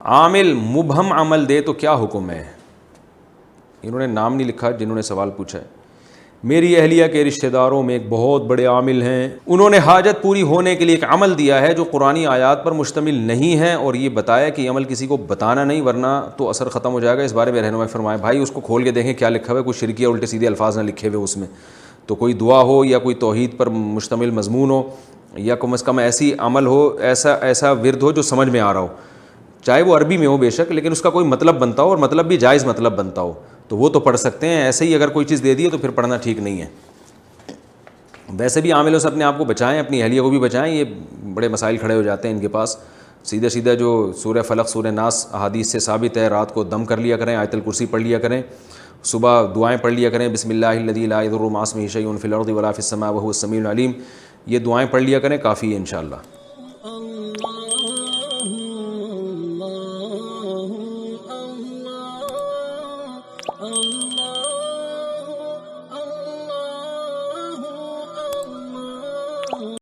عامل مبہم عمل دے تو کیا حکم ہے؟ انہوں نے نام نہیں لکھا جنہوں نے سوال پوچھا ہے۔ میری اہلیہ کے رشتہ داروں میں ایک بہت بڑے عامل ہیں، انہوں نے حاجت پوری ہونے کے لیے ایک عمل دیا ہے جو قرآنی آیات پر مشتمل نہیں ہے، اور یہ بتایا کہ یہ عمل کسی کو بتانا نہیں ورنہ تو اثر ختم ہو جائے گا۔ اس بارے میں رہنمائی فرمائیں۔ بھائی اس کو کھول کے دیکھیں کیا لکھا ہوا ہے، کوئی شرکی الٹے سیدھے الفاظ نہ لکھے ہوئے اس میں، تو کوئی دعا ہو یا کوئی توحید پر مشتمل مضمون ہو، یا کم از کم ایسی عمل ہو، ایسا ورد ہو جو سمجھ میں آ رہا ہو، چاہے وہ عربی میں ہو بے شک، لیکن اس کا کوئی مطلب بنتا ہو، اور مطلب بھی جائز مطلب بنتا ہو، تو وہ تو پڑھ سکتے ہیں۔ ایسے ہی اگر کوئی چیز دے دی ہے تو پھر پڑھنا ٹھیک نہیں ہے۔ ویسے بھی عاملوں سے اپنے آپ کو بچائیں، اپنی اہلیہ کو بھی بچائیں، یہ بڑے مسائل کھڑے ہو جاتے ہیں ان کے پاس۔ سیدھا جو سورہ فلق سورہ ناس احادیث سے ثابت ہے، رات کو دم کر لیا کریں، آیت الکرسی پڑھ لیا کریں، صبح دعائیں پڑھ لیا کریں، بسم اللہ الذی لا یضر مع اسمہ شیء فی الارض ولا فی السماء وهو السمیع العلیم، یہ دعائیں پڑھ لیا کریں، کافی ہے انشاءاللہ۔ اللہ